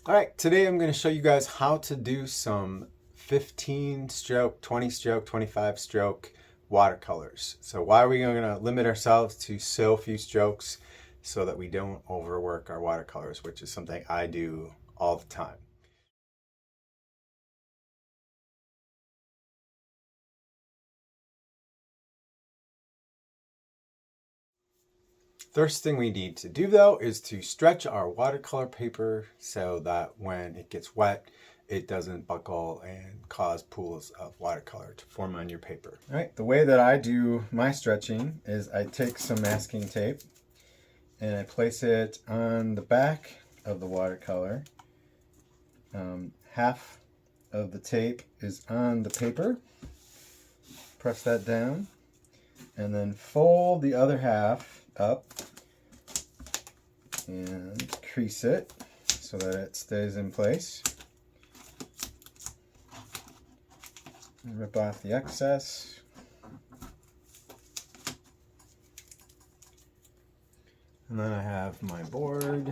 All right, today I'm going to show you guys how to do some 15 stroke, 20 stroke, 25 stroke watercolors. So why are we going to limit ourselves to so few strokes so that we don't overwork our watercolors, which is something I do all the time. First thing we need to do though is to stretch our watercolor paper so that when it gets wet, it doesn't buckle and cause pools of watercolor to form on your paper. All right, the way that I do my stretching is I take some masking tape and I place it on the back of the watercolor. Half of the tape is on the paper. Press that down and then fold the other half up and crease it so that it stays in place. And rip off the excess. And then I have my board.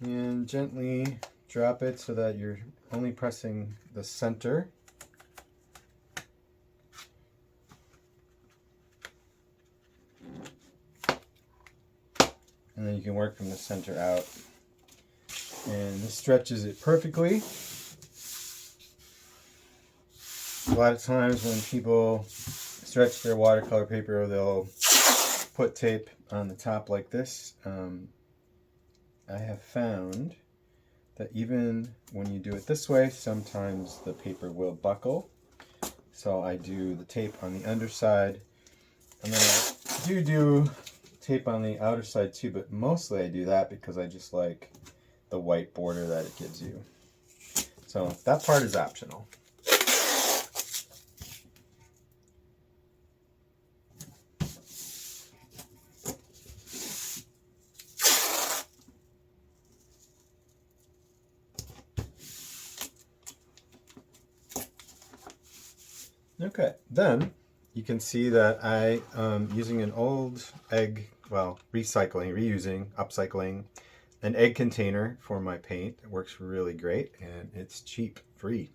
And gently drop it so that you're only pressing the center. And then you can work from the center out. And this stretches it perfectly. A lot of times when people stretch their watercolor paper, they'll put tape on the top like this. I have found that even when you do it this way, sometimes the paper will buckle. So I do the tape on the underside, and then I do tape on the outer side too, but mostly I do that because I just like the white border that it gives you. So that part is optional. Okay, then you can see that I am using an old egg, well, reusing, upcycling an egg container for my paint. It works really great and it's cheap, free.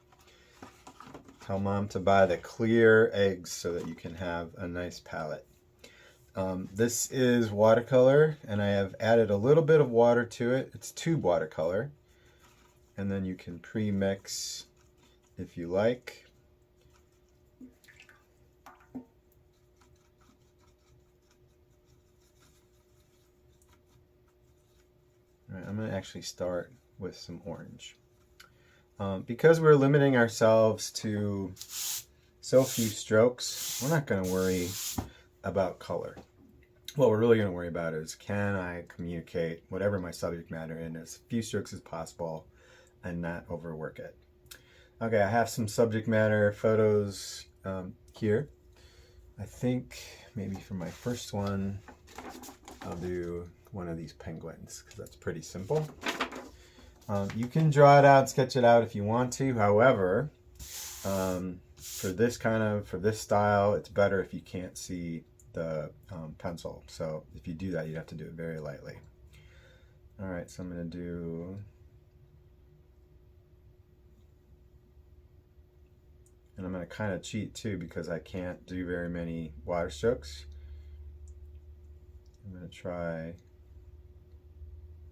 Tell mom to buy the clear eggs so that you can have a nice palette. This is watercolor and I have added a little bit of water to it. It's tube watercolor. And then you can pre-mix if you like. I'm going to actually start with some orange. Because we're limiting ourselves to so few strokes, we're not going to worry about color. What we're really going to worry about is, can I communicate whatever my subject matter in as few strokes as possible and not overwork it. Okay, I have some subject matter photos here. I think maybe for my first one, I'll do one of these penguins because that's pretty simple. You can draw it out, sketch it out if you want to. However, for this style, it's better if you can't see the pencil. So if you do that, you have to do it very lightly. All right, so I'm going to do, and I'm going to kind of cheat too because I can't do very many water strokes. I'm going to try,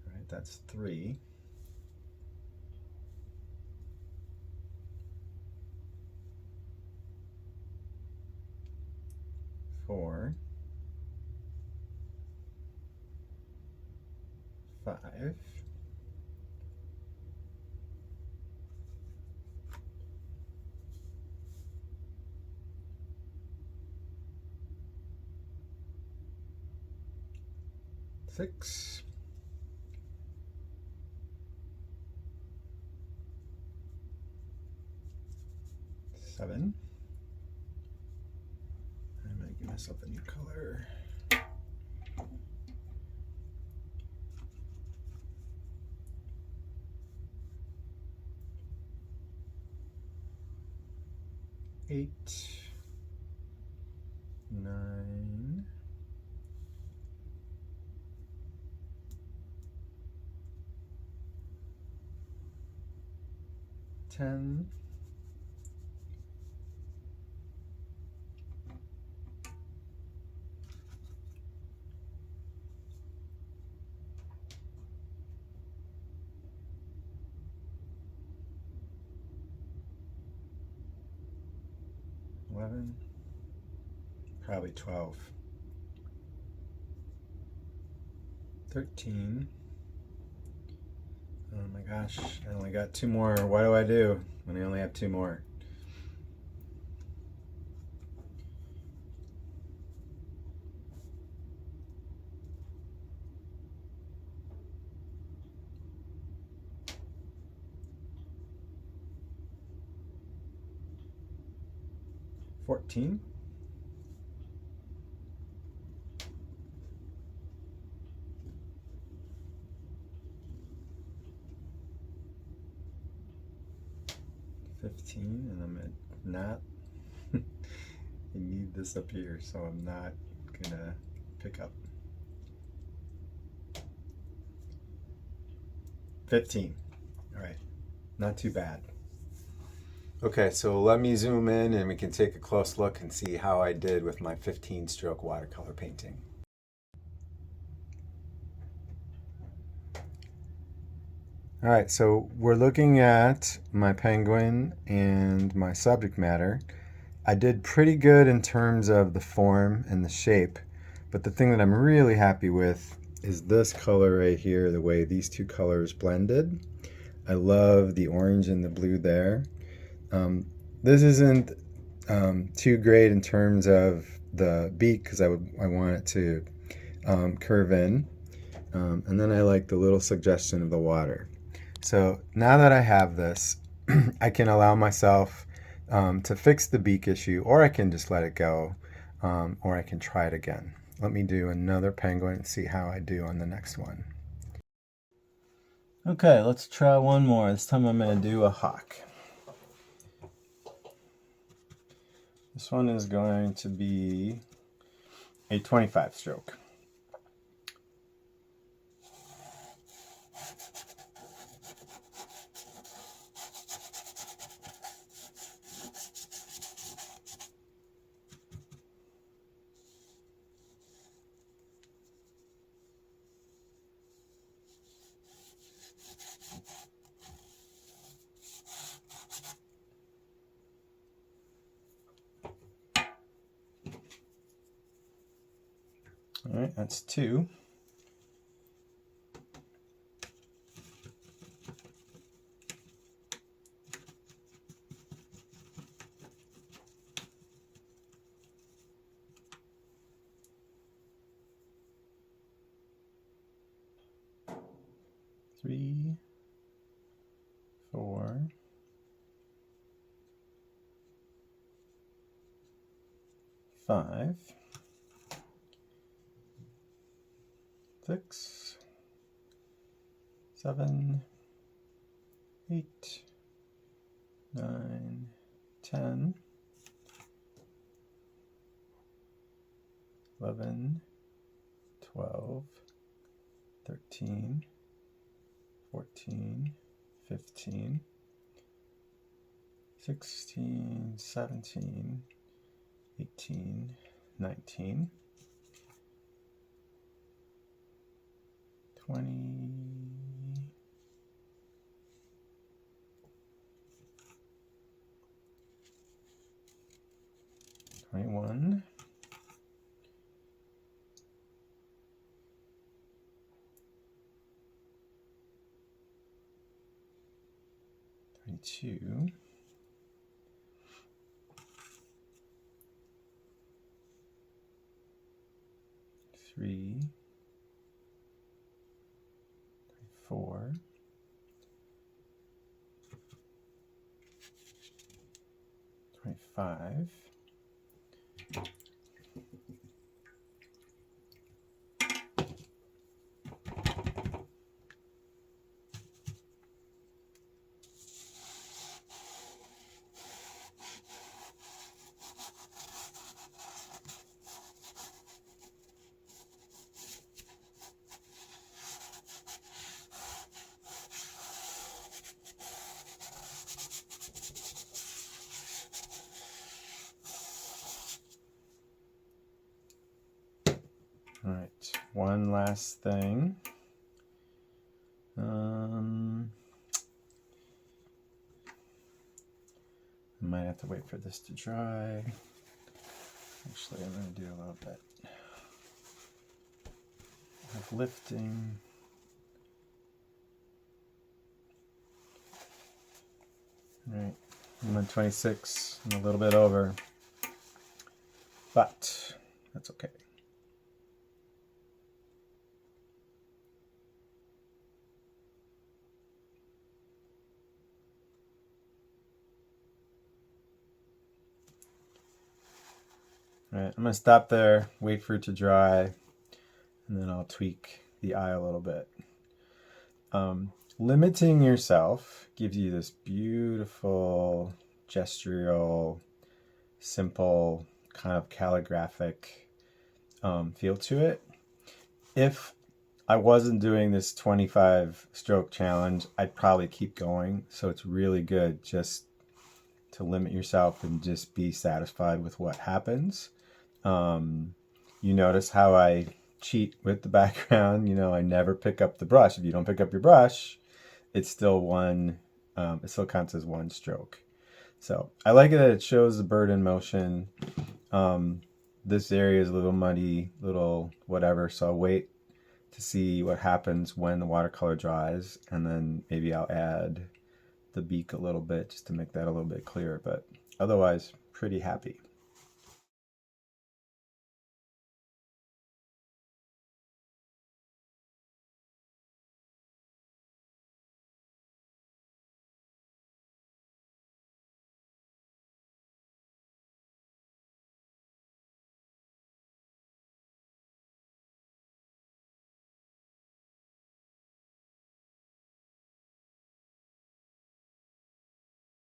all right, that's 3. 4, 5, 6, 7. I'm going to give myself a new color. 8, 9, 10. Probably 12. 13. Oh my gosh, I only got 2 more. What do I do when I only have 2 more? $14. 15, and I'm not. You need this up here, so I'm not gonna pick up. 15. All right, not too bad. Okay, so let me zoom in and we can take a close look and see how I did with my 15-stroke watercolor painting. All right, so we're looking at my penguin and my subject matter. I did pretty good in terms of the form and the shape, but the thing that I'm really happy with is this color right here, the way these two colors blended. I love the orange and the blue there. This isn't too great in terms of the beak because I want it to curve in. And then I like the little suggestion of the water. So now that I have this, I can allow myself to fix the beak issue, or I can just let it go, or I can try it again. Let me do another penguin and see how I do on the next one. Okay, let's try one more. This time I'm going to do a hawk. This one is going to be a 25 stroke. All right, that's 2. Three, 4, 5, 6, 7, 8, 9, 10, 11, 12, 13, 14, 15, 16, 17, 18, 19, 20, 21, 22, 3, 4, 25, 26, one last thing. I might have to wait for this to dry. Actually, I'm going to do a little bit of lifting. All right, I'm on 26. I'm a little bit over, but that's okay. All right, I'm going to stop there, wait for it to dry, and then I'll tweak the eye a little bit. Limiting yourself gives you this beautiful, gestural, simple, kind of calligraphic feel to it. If I wasn't doing this 25 stroke challenge, I'd probably keep going. So it's really good just to limit yourself and just be satisfied with what happens. You notice how I cheat with the background. You know, I never pick up the brush. If you don't pick up your brush, it's still one, it still counts as one stroke. So I like it that it shows the bird in motion. This area is a little muddy, little whatever, so I'll wait to see what happens when the watercolor dries, and then maybe I'll add the beak a little bit just to make that a little bit clearer, but otherwise pretty happy.